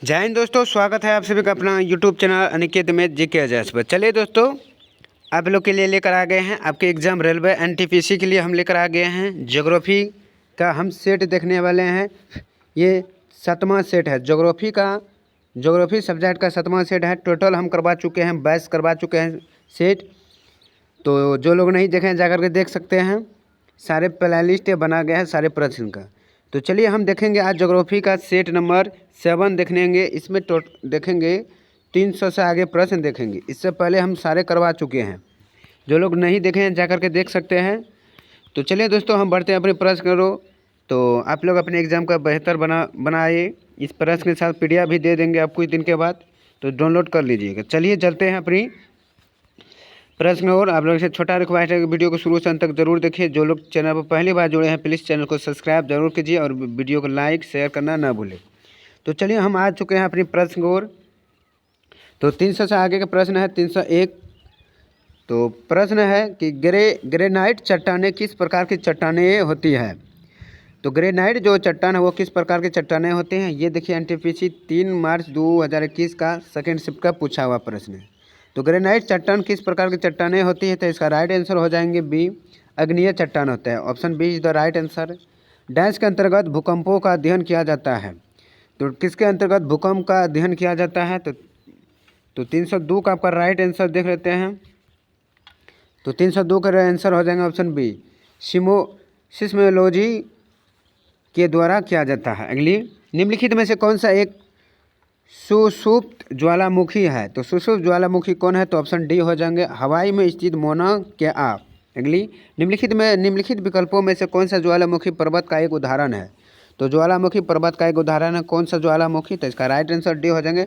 जय हिंद दोस्तों, स्वागत है आप सभी का अपना यूट्यूब चैनल अनिकेत में जीके अजैस पर। चलिए दोस्तों, आप लोग के लिए लेकर आ गए हैं आपके एग्ज़ाम रेलवे एनटीपीसी के लिए हम लेकर आ गए हैं ज्योग्राफी का हम सेट देखने वाले हैं। ये 7वां सेट है ज्योग्राफी का। ज्योग्राफी सब्जेक्ट का 7वां सेट है। टोटल हम करवा चुके हैं 22 करवा चुके हैं सेट। तो जो लोग नहीं देखें जा कर के देख सकते हैं। सारे प्ले लिस्ट बना गया है सारे प्रश्न का। तो चलिए हम देखेंगे आज ज्योग्राफी का सेट नंबर 7 देखेंगे। इसमें देखेंगे 300 से आगे प्रश्न देखेंगे। इससे पहले हम सारे करवा चुके हैं। जो लोग नहीं देखे हैं जा कर के देख सकते हैं। तो चलिए दोस्तों, हम बढ़ते हैं अपने प्रश्न करो। तो आप लोग अपने एग्ज़ाम का बेहतर बनाए। इस प्रश्न के साथ PDF भी दे देंगे आप कुछ दिन के बाद, तो डाउनलोड कर लीजिएगा। चलिए चलते हैं अपनी प्रश्न और। आप लोगों से छोटा रिक्वेस्ट है कि वीडियो को शुरू से अंत तक जरूर देखिए। जो लोग चैनल पर पहली बार जुड़े हैं प्लीज़ चैनल को सब्सक्राइब जरूर कीजिए और वीडियो को लाइक शेयर करना ना भूलें। तो चलिए हम आ चुके हैं अपनी प्रश्न और। तो 300 से आगे का प्रश्न है 301। तो प्रश्न है कि ग्रेनाइट चट्टानें किस प्रकार की चट्टानें होती है। तो ग्रेनाइट जो चट्टान है वो किस प्रकार की चट्टानें होते हैं, ये देखिए एनटीपीसी 3 मार्च 2021 का सेकेंड शिफ्ट का पूछा हुआ प्रश्न है। तो ग्रेनाइट चट्टान किस प्रकार की चट्टानें होती है, तो इसका राइट आंसर हो जाएंगे बी, अग्नीय चट्टान होता है। Option B is the right answer. Dash के अंतर्गत भूकंपों का अध्ययन किया जाता है। तो किसके अंतर्गत भूकंप का अध्ययन किया जाता है, तो 302 का आपका राइट आंसर देख लेते हैं। तो 302 का आंसर हो जाएगा ऑप्शन बी, सिस्मोलॉजी के द्वारा किया जाता है। अगली, निम्नलिखित में से कौन सा एक सुषुप्त ज्वालामुखी है। तो सुषुप्त ज्वालामुखी कौन है, तो ऑप्शन डी हो जाएंगे, हवाई में स्थित मोना केआ। अगली, निम्नलिखित विकल्पों में से कौन सा ज्वालामुखी पर्वत का एक उदाहरण है। तो ज्वालामुखी पर्वत का एक उदाहरण है कौन सा ज्वालामुखी, तो इसका राइट आंसर डी हो जाएंगे,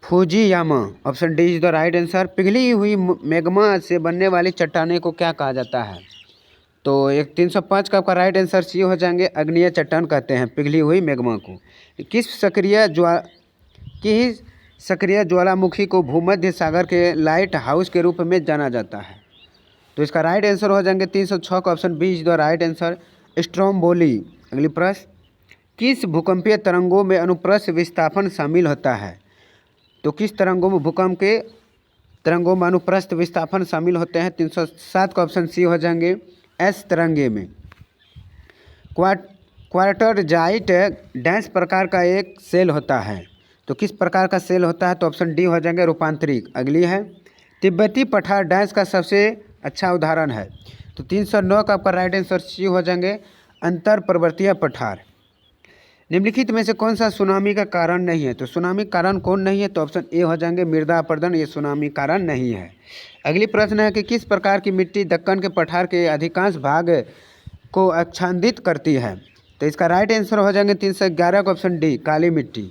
Fujiyama. Option D is the right answer. पिघली हुई मैग्मा से बनने वाली चट्टाने को क्या कहा जाता है। तो एक 305 का आपका राइट आंसर सी हो जाएंगे, अग्नीय चट्टान कहते हैं पिघली हुई मैग्मा को। किस सक्रिय ज्वालामुखी को भूमध्य सागर के लाइट हाउस के रूप में जाना जाता है। तो इसका राइट आंसर हो जाएंगे 306 का option B is the right answer, Stromboli. अगली प्रश्न, किस भूकंपीय तरंगों में अनुप्रस्थ विस्थापन शामिल होता है। तो किस तरंगों में भूकंप के तरंगों में अनुप्रस्थ विस्थापन शामिल होते हैं। 307 का ऑप्शन सी हो जाएंगे, एस तरंगे में। क्वार्टरजाइट डैश प्रकार का एक सेल होता है। तो किस प्रकार का सेल होता है, तो ऑप्शन डी हो जाएंगे, रूपांतरिक। अगली है, तिब्बती पठार डैश का सबसे अच्छा उदाहरण है। तो 309 का आपका राइट आंसर सी हो जाएंगे, अंतर पर्वतीय पठार। निम्नलिखित में से कौन सा सुनामी का कारण नहीं है। तो सुनामी कारण कौन नहीं है, तो ऑप्शन ए हो जाएंगे, मृदा अपरदन। ये सुनामी कारण नहीं है। अगली प्रश्न है कि किस प्रकार की मिट्टी दक्कन के पठार के अधिकांश भाग को आच्छादित करती है। तो इसका राइट आंसर हो जाएंगे 311 का ऑप्शन डी, काली मिट्टी।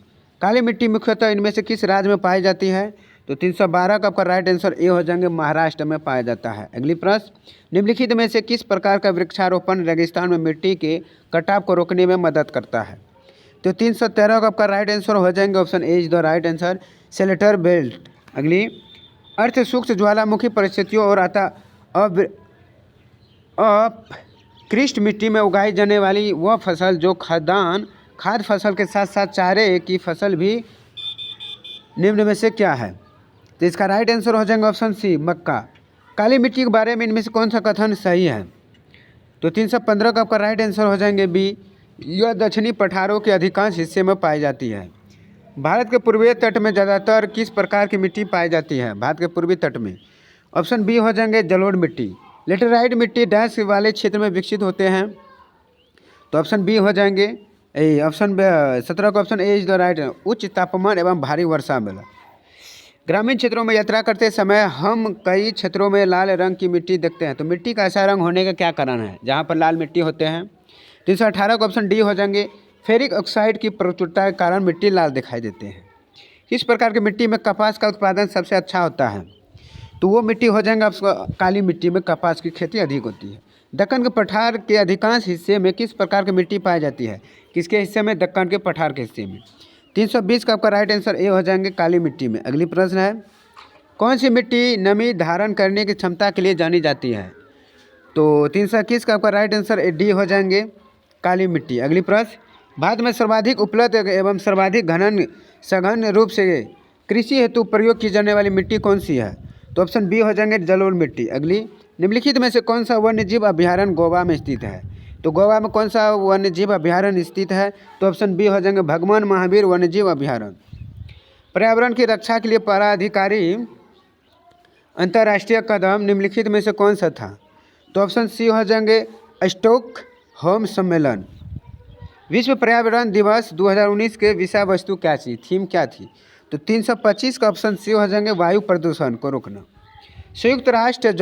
काली मिट्टी मुख्यतः इनमें से किस राज्य में पाई जाती है। तो 312 का आपका राइट आंसर ए हो जाएंगे, महाराष्ट्र में पाया जाता है। अगली प्रश्न, निम्नलिखित में से किस प्रकार का वृक्षारोपण रेगिस्तान में मिट्टी के कटाव को रोकने में मदद करता है। तो 313 का आपका राइट आंसर हो जाएंगे, option A is the right answer, shelter belt. अगली, अर्थ सूक्ष्म ज्वालामुखी परिस्थितियों और अपकृष्ट मिट्टी में उगाई जाने वाली वह फसल जो खाद्य फसल के साथ साथ चारे की फसल भी निम्न में से क्या है। तो इसका राइट आंसर हो जाएंगे ऑप्शन सी, मक्का। काली मिट्टी के बारे में इनमें से कौन सा कथन सही है। तो 315 का आपका राइट आंसर हो जाएंगे बी, यह दक्षिणी पठारों के अधिकांश हिस्से में पाई जाती है। भारत के पूर्वी तट में ज़्यादातर किस प्रकार की मिट्टी पाई जाती है। भारत के पूर्वी तट में ऑप्शन बी हो जाएंगे, जलोढ़ मिट्टी। लेटेराइट मिट्टी डैश वाले क्षेत्र में विकसित होते हैं। तो ऑप्शन बी हो जाएंगे, ऑप्शन 17 का option A is the right, उच्च तापमान एवं भारी वर्षा वाला। ग्रामीण क्षेत्रों में यात्रा करते समय हम कई क्षेत्रों में लाल रंग की मिट्टी देखते हैं। तो मिट्टी का ऐसा रंग होने का क्या कारण है जहाँ पर लाल मिट्टी होते हैं। 318 का ऑप्शन डी हो जाएंगे, फेरिक ऑक्साइड की प्रचुरता के कारण मिट्टी लाल दिखाई देते हैं। किस प्रकार की मिट्टी में कपास का उत्पादन सबसे अच्छा होता है। तो वो मिट्टी हो जाएंगे आपको काली मिट्टी में कपास की खेती अधिक होती है। दक्कन के पठार के अधिकांश हिस्से में किस प्रकार की मिट्टी पाई जाती है। किसके हिस्से में, दक्कन के पठार के हिस्से में। 320 का आपका राइट आंसर ए हो जाएंगे, काली मिट्टी में। अगली प्रश्न है, कौन सी मिट्टी नमी धारण करने की क्षमता के लिए जानी जाती है। तो 321 का आपका राइट आंसर डी हो जाएंगे, काली मिट्टी। अगली प्रश्न, भारत में सर्वाधिक उपलब्ध एवं सर्वाधिक सघन रूप से कृषि हेतु प्रयोग की जाने वाली मिट्टी कौन सी है? तो ऑप्शन बी हो जाएंगे जलोढ़ मिट्टी। अगली, निम्नलिखित में से कौन सा वन्य जीव अभ्यारण्य गोवा में स्थित है? तो गोवा में कौन सा वन्य जीव अभ्यारण्य स्थित है? तो ऑप्शन बी हो जाएंगे भगवान महावीर वन्य जीव अभ्यारण्य। पर्यावरण की रक्षा के लिए पराधिकारी अंतर्राष्ट्रीय कदम निम्नलिखित में से कौन सा था? तो ऑप्शन सी हो जाएंगे स्टॉकहोम सम्मेलन। विश्व पर्यावरण दिवस 2019 के विषय वस्तु क्या थी, थीम क्या थी? तो 325 का ऑप्शन सी हो जाएंगे वायु प्रदूषण को रोकना। संयुक्त राष्ट्र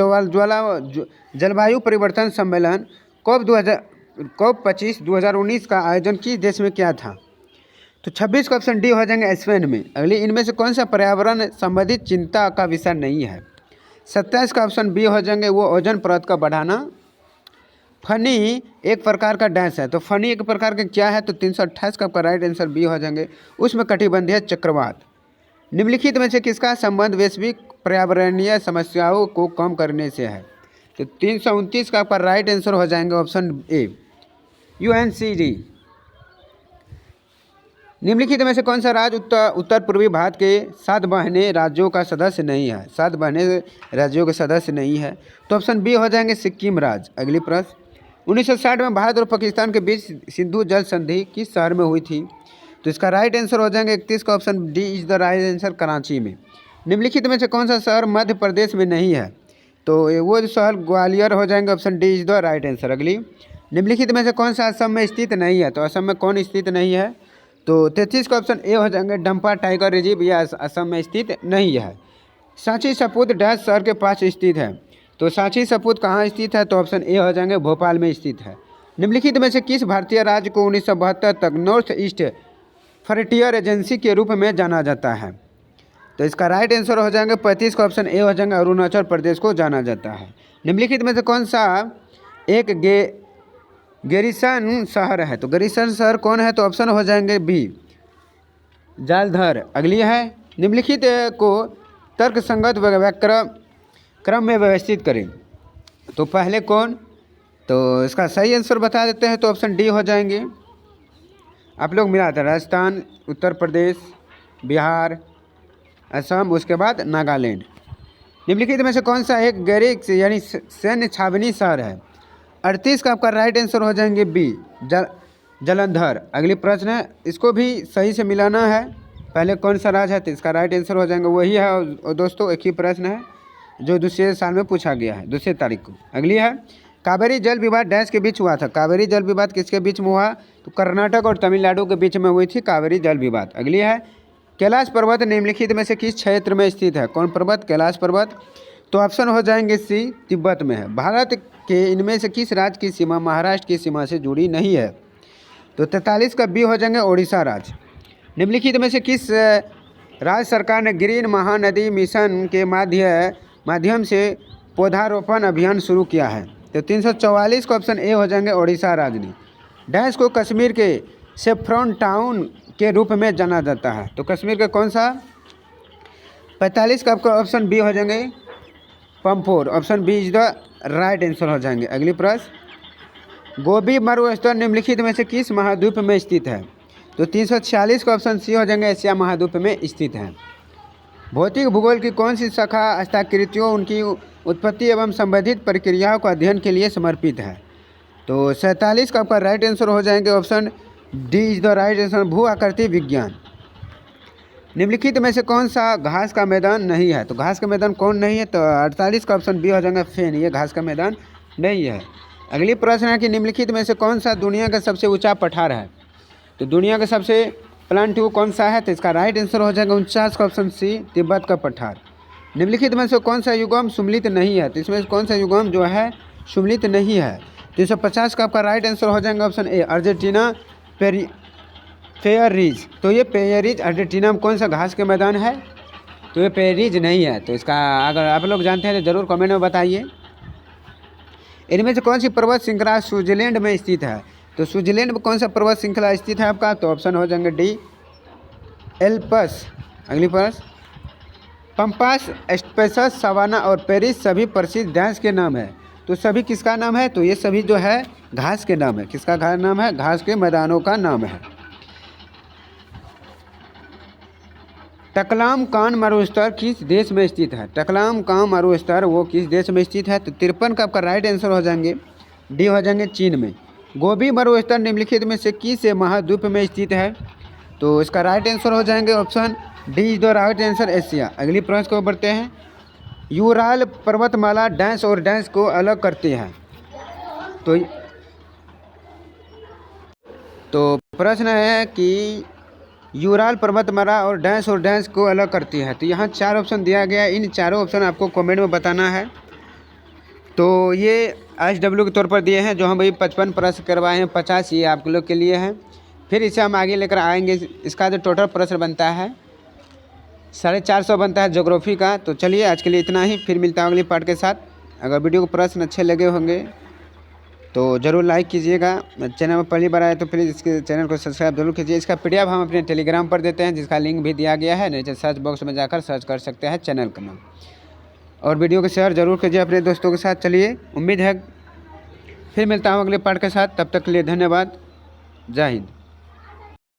जलवायु परिवर्तन सम्मेलन COP25 2019 का आयोजन किस देश में किया था? तो 26 का ऑप्शन डी हो जाएंगे स्पेन में। अगली, इनमें से कौन सा पर्यावरण संबंधित चिंता का विषय नहीं है? 27 का ऑप्शन बी हो जाएंगे वो ओजोन परत का बढ़ाना। फनी एक प्रकार का डैश है, तो फनी एक प्रकार का क्या है? तो 328 का आपका राइट आंसर बी हो जाएंगे उसमें कटिबंधीय चक्रवात। निम्नलिखित में से किसका संबंध वैश्विक पर्यावरणीय समस्याओं को कम करने से है? तो 329 का आपका राइट आंसर हो जाएंगे ऑप्शन ए UNCD। निम्नलिखित में से कौन सा राज्य उत्तर पूर्वी भारत के 7 बहने राज्यों का सदस्य नहीं है? 7 बहने राज्यों के सदस्य नहीं है, तो ऑप्शन बी हो जाएंगे सिक्किम राज्य। अगली प्रश्न, 1960 में भारत और पाकिस्तान के बीच सिंधु जल संधि किस शहर में हुई थी? तो इसका राइट आंसर हो जाएंगे 31 का option D is the right answer Karachi में। निम्नलिखित में से कौन सा शहर मध्य प्रदेश में नहीं है? तो वो शहर ग्वालियर हो जाएंगे, option D is the right answer. अगली, निम्नलिखित में से कौन सा असम में स्थित नहीं है? तो असम में कौन स्थित नहीं है? तो 33 का ऑप्शन ए हो जाएंगे डंपा टाइगर रिजर्व, यह असम में स्थित नहीं है। सांची सपूत डैश शहर के पास स्थित है, तो सांची सपूत कहाँ स्थित है? तो ऑप्शन ए हो जाएंगे भोपाल में स्थित है। निम्नलिखित में से किस भारतीय राज्य को 1972 तक नॉर्थ ईस्ट फ्रंटियर एजेंसी के रूप में जाना जाता है? तो इसका राइट आंसर हो जाएंगे 35 का ऑप्शन ए हो जाएंगे अरुणाचल प्रदेश को जाना जाता है। निम्नलिखित में से कौन सा एक गैरिसन शहर है? तो गैरिसन शहर कौन है? तो ऑप्शन हो जाएंगे बी जालंधर। अगली है, निम्नलिखित को तर्कसंगत क्रम में व्यवस्थित करें। तो पहले कौन? तो इसका सही आंसर बता देते हैं, तो ऑप्शन डी हो जाएंगे। आप लोग मिलाते हैं राजस्थान, उत्तर प्रदेश, बिहार, असम, उसके बाद नागालैंड। निम्नलिखित में से कौन सा एक गैरिक यानी सैन्य छावनी शहर है? 38 का आपका राइट आंसर हो जाएंगे बी जालंधर। अगली प्रश्न है, इसको भी सही से मिलाना है। पहले कौन सा राज्य है? तो इसका राइट आंसर हो जाएंगे वही है। और दोस्तों एक ही प्रश्न है जो दूसरे साल में पूछा गया है, दूसरे तारीख को। अगली है, कावेरी जल विवाद डैश के बीच हुआ था? कावेरी जल विवाद किसके बीच में हुआ? तो कर्नाटक और तमिलनाडु के बीच में हुई थी कावेरी जल विवाद। अगली है, कैलाश पर्वत निम्नलिखित में से किस क्षेत्र में स्थित है? कौन पर्वत? कैलाश पर्वत। तो ऑप्शन हो जाएंगे सी तिब्बत में है। भारत के इनमें से किस राज्य की सीमा महाराष्ट्र की सीमा से जुड़ी नहीं है? तो 43 का बी हो जाएंगे ओडिशा राज्य। निम्नलिखित में से किस राज्य सरकार ने ग्रीन महानदी मिशन के माध्यम से पौधारोपण अभियान शुरू किया है? तो 344 का ऑप्शन ए हो जाएंगे ओडिशा राज्य ने। डैश को कश्मीर के सेफ्रॉन टाउन के रूप में जाना जाता है? तो कश्मीर का कौन सा? 45 का आपका ऑप्शन बी हो जाएंगे Pampore. Option B is the right answer हो जाएंगे। अगली प्रश्न, गोबी मरुस्थल निम्नलिखित में से किस महाद्वीप में स्थित है? तो 346 का ऑप्शन सी हो जाएंगे एशिया महाद्वीप में स्थित है। भौतिक भूगोल की कौन सी शाखा हस्ताकृतियों, उनकी उत्पत्ति एवं संबंधित प्रक्रियाओं का अध्ययन के लिए समर्पित है? तो 47 का आपका राइट आंसर हो जाएंगे option D is the right answer भू आकृति विज्ञान। निम्नलिखित में से कौन सा घास का मैदान नहीं है? तो घास का मैदान कौन नहीं है? तो 48 का ऑप्शन बी हो जाएगा फेन, ये घास का मैदान नहीं है। अगली प्रश्न है कि निम्नलिखित में से कौन सा दुनिया का सबसे ऊंचा पठार है? तो दुनिया का सबसे प्लांटू कौन सा है? तो इसका राइट आंसर हो जाएगा 49 का ऑप्शन सी तिब्बत का पठार। निम्नलिखित में से कौन सा युग्म सम्मिलित नहीं है? तो इसमें से कौन सा युग्म जो है सम्मिलित नहीं है? 350 का आपका राइट आंसर हो जाएगा option A Argentina fair ridge. तो ये पेयरिज अर्जेंटीना में कौन सा घास के मैदान है? तो ये पेयरिज नहीं है। तो इसका अगर आप लोग जानते हैं तो ज़रूर कमेंट में बताइए। इनमें से कौन सी पर्वत श्रृंखला स्विट्जरलैंड में स्थित है? तो स्विट्जरलैंड में कौन सा पर्वत श्रृंखला स्थित है आपका? तो ऑप्शन हो जाएंगे डी एल्प्स। अगली प्रश्न, पंपास, एस्पेसस, सवाना और पेरिस सभी प्रसिद्ध डैश के नाम है? तो सभी किसका नाम है? तो ये सभी जो है घास के नाम है। किसका नाम है? घास के मैदानों का नाम है। टकलाम कान मरुस्थल किस देश में स्थित है? टकलाम कान मरुस्थल वो किस देश में स्थित है? तो 53 का आपका राइट आंसर हो जाएंगे डी हो जाएंगे चीन में। गोबी मरुस्थल निम्नलिखित में से किस महाद्वीप में स्थित है? तो इसका राइट आंसर हो जाएंगे option D is the right answer Asia. अगली प्रश्न को बढ़ते हैं। यूराल पर्वतमाला डैश और डैश को अलग करती है। तो प्रश्न है कि यूराल पर्वतमाला और डैश को अलग करती है। तो यहाँ 4 ऑप्शन दिया गया है। इन चारों ऑप्शन आपको कमेंट में बताना है। तो ये SW के तौर पर दिए हैं, जो हम अभी 55 प्रश्न करवाए हैं, 50 ये आप लोग के लिए हैं। फिर इसे हम आगे लेकर आएंगे। इसका जो टोटल प्रश्न बनता है 450 बनता है ज्योग्राफी का। तो चलिए आज के लिए इतना ही, फिर मिलता है अगली पार्ट के साथ। अगर वीडियो को प्रश्न अच्छे लगे होंगे तो ज़रूर लाइक कीजिएगा। चैनल में पहली बार आए तो प्लीज़ इसके चैनल को सब्सक्राइब जरूर कीजिए। इसका PDF हम अपने टेलीग्राम पर देते हैं, जिसका लिंक भी दिया गया है, नीचे सर्च बॉक्स में जाकर सर्च कर सकते हैं चैनल का नाम। और वीडियो को शेयर जरूर कीजिए अपने दोस्तों के साथ। चलिए, उम्मीद है फिर मिलता हूँ अगले पार्ट के साथ। तब तक के लिए धन्यवाद। जय हिंद।